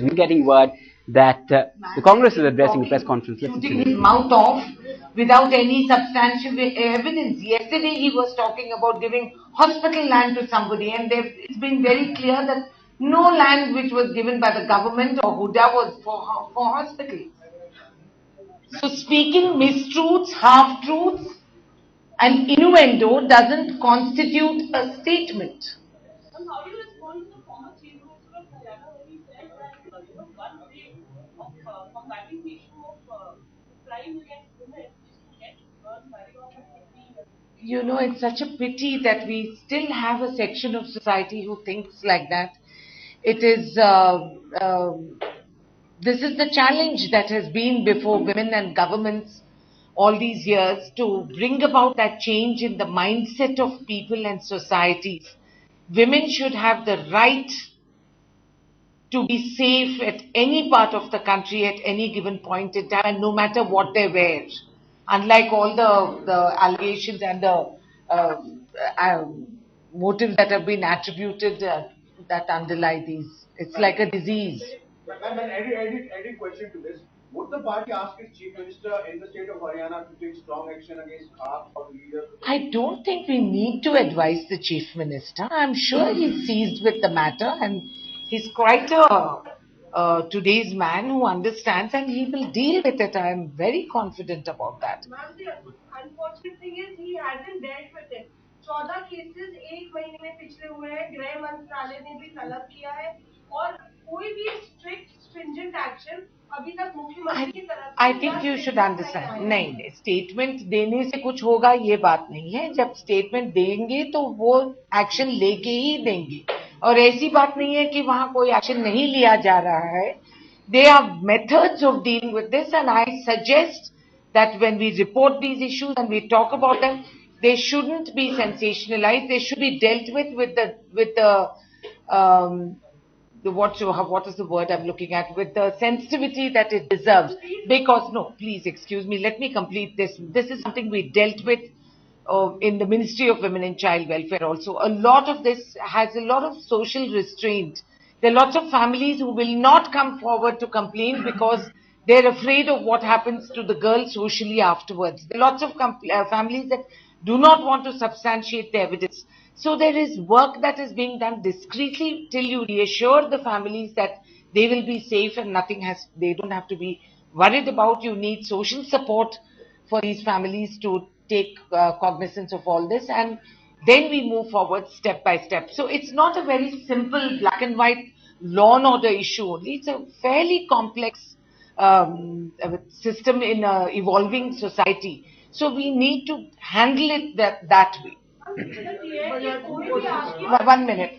We're getting word that the Congress is addressing a press conference. Shooting his mouth off without any substantial evidence. Yesterday he was talking about giving hospital land to somebody, and it's been very clear that no land which was given by the government or Hooda was for hospitals. So speaking mistruths, half-truths and innuendo doesn't constitute a statement. How do you respond to the former Chief Minister of Haryana when he said that, one way of combating the issue of crime against women is to get girls married off at 15 years? It's such a pity that we still have a section of society who thinks like that. It is, this is the challenge that has been before women and governments all these years, to bring about that change in the mindset of people and societies. Women should have the right to be safe at any part of the country at any given point in time, and no matter what they wear. Unlike all the allegations and the motives that have been attributed that underlie these. It's like a disease. Any question to this? Would the party ask its Chief Minister in the state of Haryana to take strong action against AAP or the leaders? I don't think we need to advise the Chief Minister. I'm sure he's seized with the matter, and he's quite a today's man who understands, and he will deal with it. I am very confident about that. Ma'am, the unfortunate thing is he hasn't dealt with it. 14 cases एक महीने में पिछले हुए हैं, गृह मंत्रालय ने भी तलब किया है, और कोई भी strict stringent action अभी तक मुख्यमंत्री की तरफ से I think you should understand. नहीं, स्टेटमेंट देने से कुछ होगा ये बात नहीं है. जब स्टेटमेंट देंगे तो वो एक्शन लेके ही देंगे, और ऐसी बात नहीं है कि वहां कोई एक्शन नहीं लिया जा रहा है. There are methods of dealing with this, and I suggest that when we report these issues and we talk about them, they shouldn't be sensationalized. They should be dealt with what is the word I'm looking at, with the sensitivity that it deserves. Because, no, please excuse me, let me complete this. This is something we dealt with in the Ministry of Women and Child Welfare also. A lot of this has a lot of social restraint. There are lots of families who will not come forward to complain because they're afraid of what happens to the girl socially afterwards. There are lots of families that do not want to substantiate the evidence. So there is work that is being done discreetly till you reassure the families that they will be safe and they don't have to be worried about. You need social support for these families to take cognizance of all this, and then we move forward step by step. So it's not a very simple black and white law and order issue only. It's a fairly complex system in an evolving society. So we need to handle it that way. 1 minute.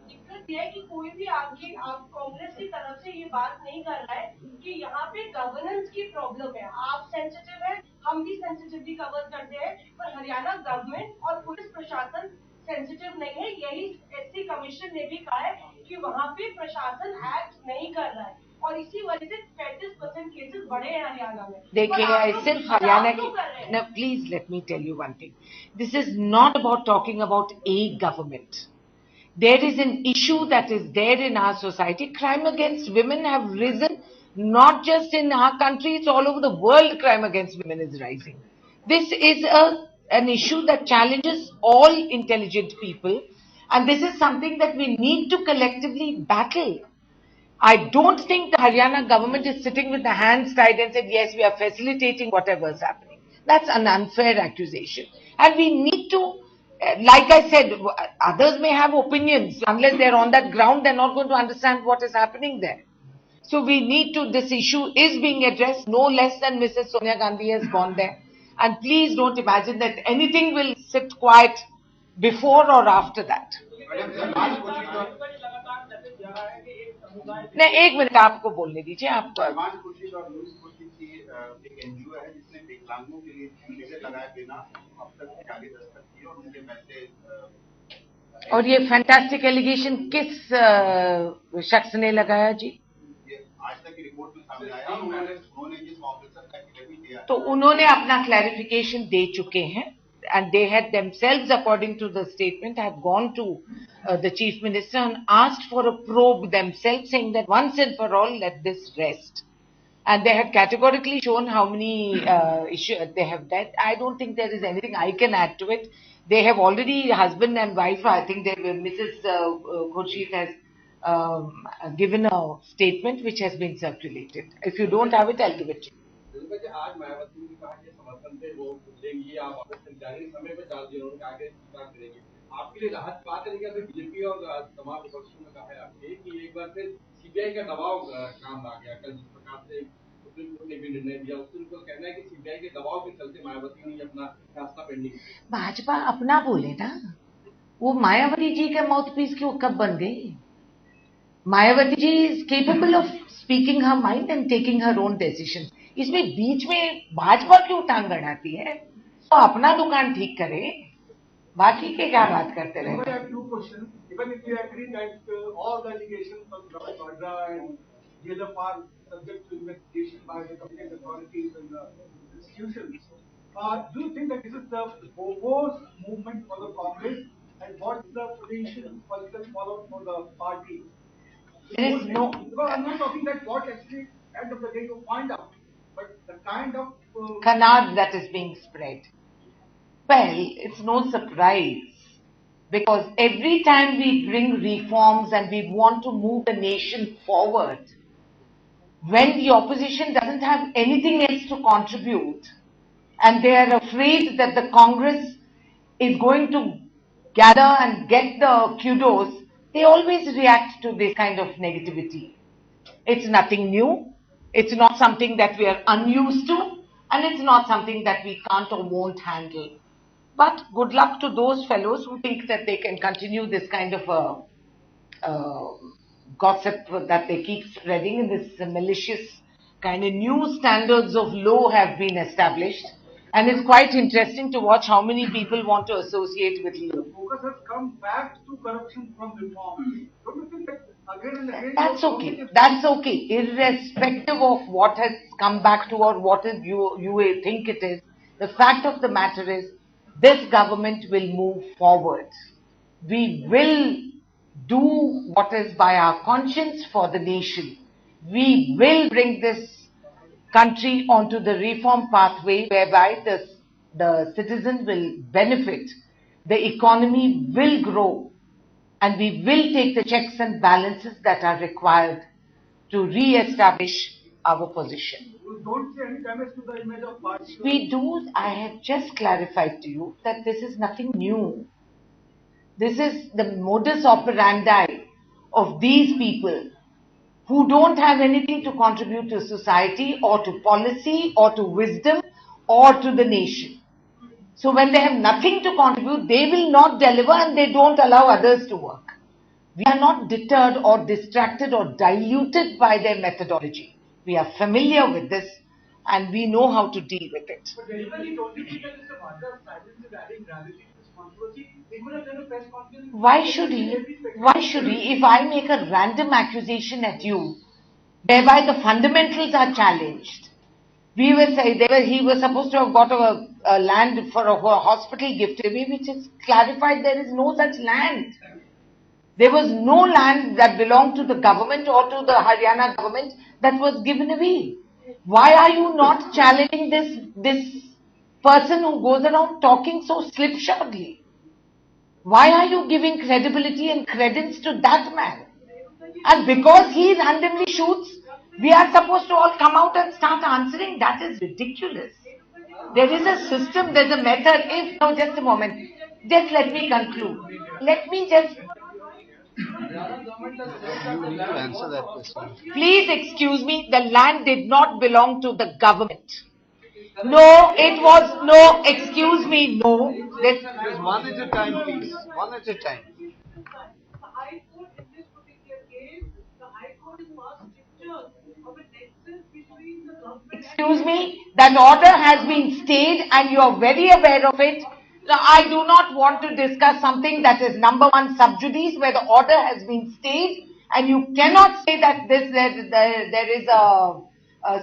दिक्कत यह है कि कोई भी आगे कांग्रेस की तरफ से ये बात नहीं कर रहा है कि यहाँ पे गवर्नेंस की प्रॉब्लम है. आप सेंसिटिव है, हम भी सेंसिटिवली कवर करते हैं, पर हरियाणा गवर्नमेंट और पुलिस प्रशासन सेंसिटिव नहीं है. यही एससी कमीशन ने भी कहा है कि वहाँ पे प्रशासन एक्ट नहीं कर रहा है, और इसी वजह से 35% केसेस बढ़े हैं हरियाणा में. देखिए, सिर्फ हरियाणा की. Now, please let me tell you one thing. This is not about talking about a government. There is an issue that is there in our society. Crime against women have risen, not just in our country, it's all over the world. Crime against women is rising. This is an issue that challenges all intelligent people, and this is something that we need to collectively battle. I don't think the Haryana government is sitting with the hands tied and said, yes, we are facilitating whatever is happening. That's an unfair accusation. And we need to, like I said, others may have opinions. Unless they're on that ground, they're not going to understand what is happening there. So we need to, this issue is being addressed no less than Mrs. Sonia Gandhi has gone there. And please don't imagine that anything will sit quiet before or after that. नहीं, 1 minute आपको बोलने दीजिए. आपको और ये fantastic allegation किस शख्स ने लगाया जी? आज तक की रिपोर्ट में सामने आया, उन्होंने जिस कांग्रेस सरकार की दिया, तो उन्होंने अपना क्लैरिफिकेशन दे चुके हैं. and they had themselves, according to the statement, had gone to the Chief Minister and asked for a probe themselves, saying that once and for all, let this rest. And they had categorically shown how many issues they have done. I don't think there is anything I can add to it. They have already, husband and wife, I think they, Mrs. Khurshid has given a statement which has been circulated. If you don't have it, I'll give it to you. आज मायावती ने कहा कि समर्थन पे वो देंगी, आप operation जारी समय पे डाल दिए, उन्होंने आगे स्वीकार करेंगे। आपके लिए राहत बात है कि बीजेपी और तमाम विपक्षों ने कहा है आपके कि एक बार फिर सीबीआई का दबाव काम आ गया, कल जिस प्रकार से सुप्रीम कोर्ट ने भी निर्णय दिया, उससे उनको कहना है कि सीबीआई के दबाव के चलते मायावती ने अपना फैसला पेंडिंग। भाजपा अपना बोले ना, वो मायावती जी के माउथपीस क्यों कब बन गई? Mayawati ji is capable of speaking her mind and taking her own decision. इसमें बीच में भाजपा क्यों टांग अड़ाती है? तो अपना दुकान ठीक करे, बाकी के क्या बात करते रहे? I have two questions. Even if you agree that all the allegations of Robert Vadra and DLF are subject to investigation by the competent authorities and the institutions, do you think that this is the proposed movement for the Congress, and what is the potential political fallout for the party? There is no. Because I'm not talking that what actually end of the day you find out, but the kind of Canard that is being spread. Well, it's no surprise, because every time we bring reforms and we want to move the nation forward, when the opposition doesn't have anything else to contribute and they are afraid that the Congress is going to gather and get the kudos, they always react to this kind of negativity. It's nothing new. It's not something that we are unused to, and it's not something that we can't or won't handle. But good luck to those fellows who think that they can continue this kind of gossip that they keep spreading in this malicious kind of. New standards of law have been established, and it's quite interesting to watch how many people want to associate with law. Focus has come back to corruption from reform. Don't you think that again and again? That's okay. That's okay. Irrespective of what has come back to or what is you think it is, the fact of the matter is this government will move forward. We will do what is by our conscience for the nation. We will bring this country onto the reform pathway whereby the citizen will benefit, the economy will grow, and we will take the checks and balances that are required to re-establish our position. You don't see any damage to the image of party. We do. I have just clarified to you that this is nothing new. This is the modus operandi of these people who don't have anything to contribute to society or to policy or to wisdom or to the nation. So when they have nothing to contribute, they will not deliver and they don't allow others to work. We are not deterred or distracted or diluted by their methodology. We are familiar with this and we know how to deal with it. But generally, don't you think that Mr. Vadra silence is adding gravity to this controversy? He could have done a press conference. Why should he? Why should he? If I make a random accusation at you, whereby the fundamentals are challenged, we will say he was supposed to have got a land for a hospital gift away, which is clarified there is no such land. There was no land that belonged to the government or to the Haryana government that was given away. Why are you not challenging this person who goes around talking so slipshodly? Why are you giving credibility and credence to that man? And because he randomly shoots, we are supposed to all come out and start answering? That is ridiculous. There is a system, there is a method. No, just a moment. Just let me conclude. Let me just... You need to answer that question. Please excuse me, the land did not belong to the government. No, it was, no, excuse me, no. Just one at a time, please. One at a time. The High Court in this particular case, the High Court is far stricter of a nexus between the government and... Excuse me, that order has been stayed and you are very aware of it. Now, I do not want to discuss something that is number one sub judice where the order has been stayed and you cannot say that there is a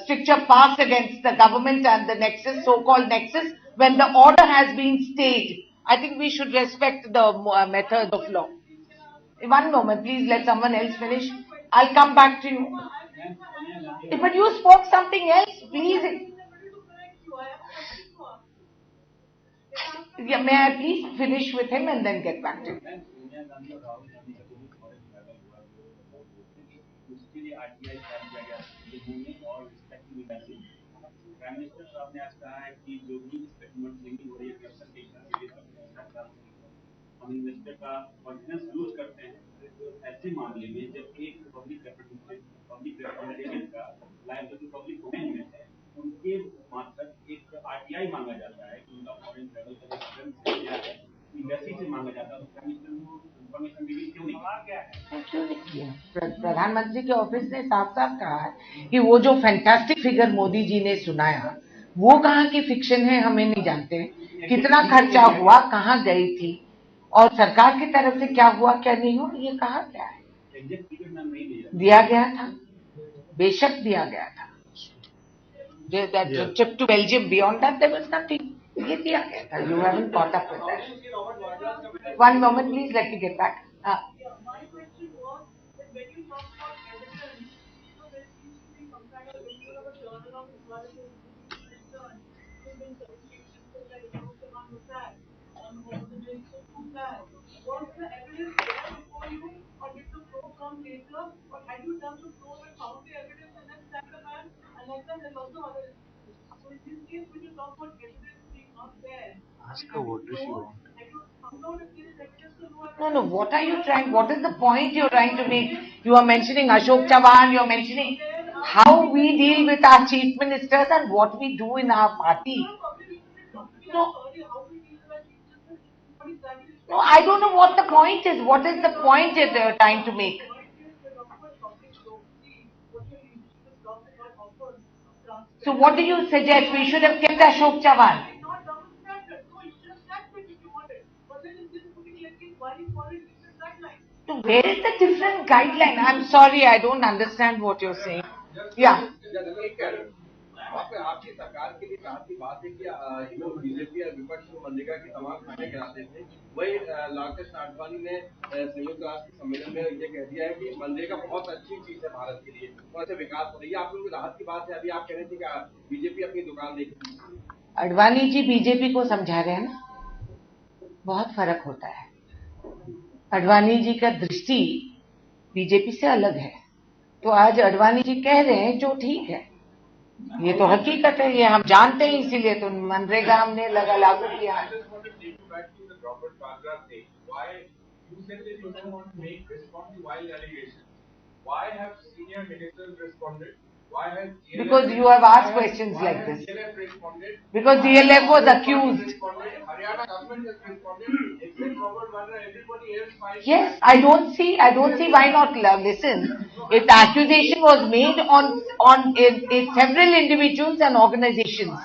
stricture passed against the government and the nexus, so-called nexus. when the order has been stayed. I think we should respect the method of law. One moment, please let someone else finish. I'll come back to you. But you spoke something else, please. Yeah, may I please finish with him and then get back to you? Prime minister साहब ने आज कहा है कि जो भी statement leaking हो रही है क्लस्टर के हिसाब से हम इन्वेस्टर का कॉन्फिडेंस लूज करते हैं। तो ऐसे मामले में जब एक पब्लिक रिप्रेजेंटेटिव का लायबिलिटी पब्लिक डोमेन में है, उनके मार्फत एक आरटीआई मांगा जाता है कि उनका फॉरेन ट्रैवल का एक्सपेंस क्या है, इन्वेस्टी से मांगा जाता है। तो प्राइम मिनिस्टर को इन्फॉर्मेशन रिलीज क्यों नहीं किया? प्रधानमंत्री के ऑफिस ने साफ साफ कहा है कि वो जो फैंटास्टिक फिगर मोदी जी ने सुनाया वो कहाँ की फिक्शन है, हमें नहीं जानते हैं। कितना खर्चा हुआ, कहाँ गई थी और सरकार की तरफ से क्या हुआ क्या नहीं हुआ, ये कहा क्या है? दिया गया था, बेशक दिया गया था। Trip to Belgium, beyond that there was nothing. ये दिया गया था। You haven't caught up with that. One moment please, let me get back. Was the evidence there before you, or did the probe come later, or had you done the probe and found the evidence and then sacked the man? And like that, there's also other instances. So in this case, when you talk about evidence being not there, Ask her what does she want. and you found out if there is evidence to know. No, what are you trying? What is the point you're trying to make? You are mentioning Ashok Chavan. You are mentioning how we deal with our chief ministers and what we do in our party. No, I don't know what the point is. What is the point that you're trying to make? So what do you suggest? We should have kept Ashok Chavan. So where is the different guideline? I'm sorry, I don't understand what you're saying. Yeah. आपकी सरकार के लिए कहा की बात है कि BJP और विपक्ष को मनरेगा की तमाम खाने गिराते थे। वही लालकृष्ण आडवाणी ने संयुक्त राष्ट्र सम्मेलन में ये कह दिया है कि मनरेगा बहुत अच्छी चीज है भारत के लिए और ऐसे विकास हो रही है। आप लोगों की राहत की बात है। अभी आप कह रहे थे कि बीजेपी अपनी दुकान देखेगी। अडवाणी जी बीजेपी को समझा रहे हैं ना, बहुत फर्क होता है। अडवाणी जी का दृष्टि बीजेपी से अलग है, तो आज अडवाणी जी कह रहे हैं जो ठीक है, ये तो हकीकत है, ये हम जानते हैं, इसीलिए तो मनरेगा हमने लागू किया है। Robert Vadra thing, why you said that you don't want to make response to wild allegations? Why have senior ministers responded? Why has because you have asked questions like this. DLF responded? Because DLF was accused. Haryana government has responded. Except Robert Vadra, everybody else filed. Yes, I don't see why not. Listen, if the accusation was made on several individuals and organizations.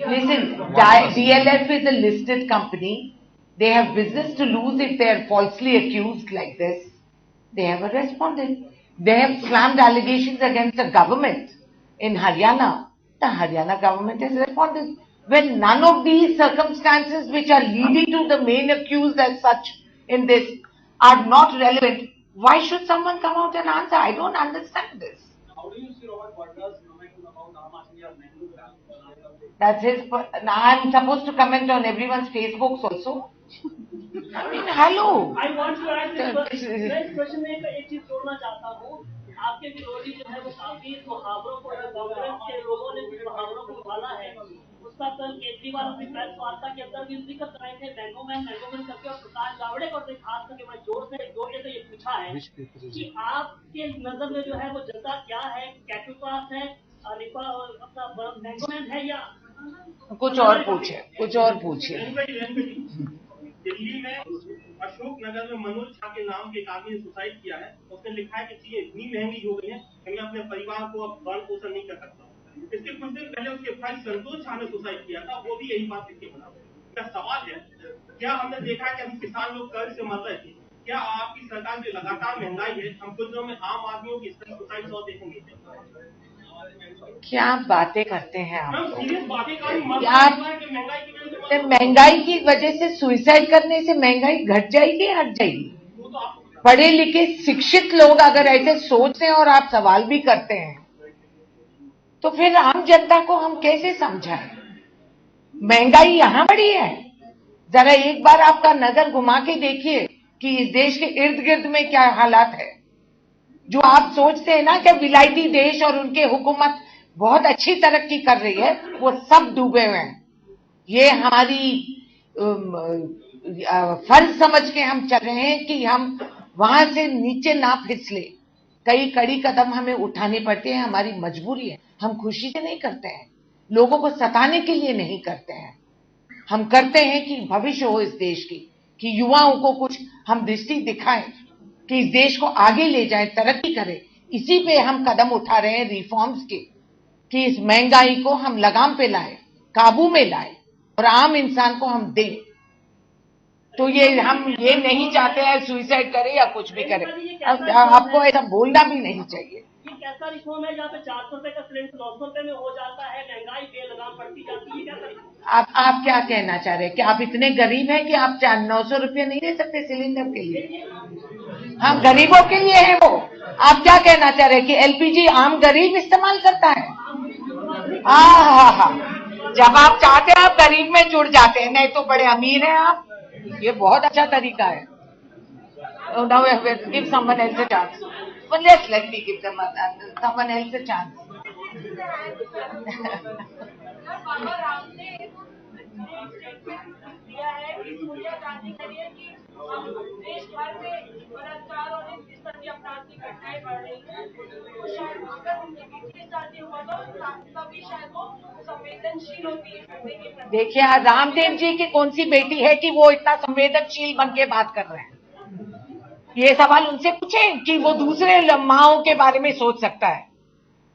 Listen, DLF is a listed company. They have business to lose if they are falsely accused like this. They have responded. They have slammed allegations against the government in Haryana. The Haryana government has responded. When none of these circumstances which are leading to the main accused as such in this are not relevant, why should someone come out and answer? I don't understand this. How do you see Robert Vadra's comment about Aam Aadmi or Nehru? That's his. I'm supposed to comment on everyone's Facebooks also. I mean, hello. I want to ask this question में एक चीज जोड़ना चाहता हूँ। आपके विरोधी जो है वो काफी मुहावरों को, कांग्रेस के लोगों ने मुहावरों को उछाला है। उसका कल केजरीवाल अपनी प्रेस वार्ता के अंदर भी जिक्र कराए थे, मैंगोमैन करके, और प्रकाश जावड़ेकर ने खास करके बड़े जोर से ये पूछा है कि आपके नजर में जो है वो जनता क्या है, कैटूपास है, अपना मैंगोमैन है या कुछ और पूछे। दिल्ली में अशोक नगर में मनोज झा के नाम के एक आदमी ने सुसाइड किया है। उसने लिखा है कि चीजें इतनी महंगी हो गई है कि मैं अपने परिवार को अब भरण पोषण नहीं कर सकता। इसके कुछ दिन पहले उसके भाई संतोष झा ने सुसाइड किया था, वो भी यही बात लिख के बना। क्या सवाल है, क्या हमने देखा है कि अभी किसान लोग कर्ज से मर रहे थे? क्या आपकी सरकार जो लगातार महंगाई है, हम कुछ दिनों में आम आदमियों की सुसाइड और देखेंगे? क्या बातें करते हैं आप मैम लोग? सीरियस बातें का नहीं, मत आप- बोलना है कि महंगाई की वजह से तो महंगाई की वजह से सुइसाइड करने से महंगाई घट जाएगी, हट जाएगी? वो तो आप पढ़े लिखे शिक्षित लोग अगर ऐसे सोचते हैं और आप सवाल भी करते हैं, तो फिर आम जनता को हम कैसे समझाएं? महंगाई यहां बढ़ी है। जरा एक बार आपका नजर घुमा के देखिए कि इस देश के इर्द गिर्द में क्या हालात है। जो आप सोचते हैं ना कि विलायती देश और उनके हुकूमत बहुत अच्छी तरक्की कर रही है, वो सब डूबे हुए हैं। ये हमारी फर्ज समझ के हम चल रहे हैं कि हम वहां से नीचे ना फिसले। कई कड़ी कदम हमें उठाने पड़ते हैं, हमारी मजबूरी है। हम खुशी से नहीं करते हैं, लोगों को सताने के लिए नहीं करते हैं। हम करते हैं कि भविष्य हो इस देश की, कि युवाओं को कुछ हम दृष्टि दिखाएं, कि इस देश को आगे ले जाएं, तरक्की करें। इसी पे हम कदम उठा रहे हैं रिफॉर्म्स के, कि इस महंगाई को हम लगाम पे लाएं, काबू में लाएं और आम इंसान को हम दें। तो ये हम ये नहीं चाहते हैं सुइसाइड करे या कुछ भी करे। आपको ऐसा बोलना भी नहीं चाहिए। ये कैसा रिफॉर्म है जहाँ पे 400 रुपए का सिलेंडर 900 रुपए में हो जाता है, महंगाई बेलगाम बढ़ती जाती है, क्या करें? आप क्या कहना चाह रहे हैं कि आप इतने गरीब हैं कि आप 900 रुपये नहीं दे सकते सिलेंडर के लिए? हाँ, गरीबों के लिए है वो। आप क्या कहना चाह रहे हैं कि एलपीजी आम गरीब इस्तेमाल करता है? हाँ, जब आप चाहते हैं आप गरीब में जुड़ जाते हैं, नहीं तो बड़े अमीर हैं आप। ये बहुत अच्छा तरीका है। Now give someone else a chance. Well, let me give them someone else a chance. बाबा राम ने दिया है कि सोनिया गांधी के लिए कि देश भर में बलात्कार और इस तरह की अपराध की घटनाएं बढ़ रही हैं, तो शायद अगर उनकी बेटी के साथ ये हुआ तो तभी शायद वो संवेदनशील होती है। देखिए, रामदेव जी की कौन सी बेटी है कि वो इतना संवेदनशील बन के बात कर रहे हैं? ये सवाल उनसे पूछें कि वो दूसरे माओं के बारे में सोच सकता है।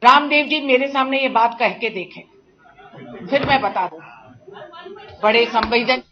रामदेव जी मेरे सामने ये बात कह के देखें, फिर मैं बता दूं। बड़े संवेदन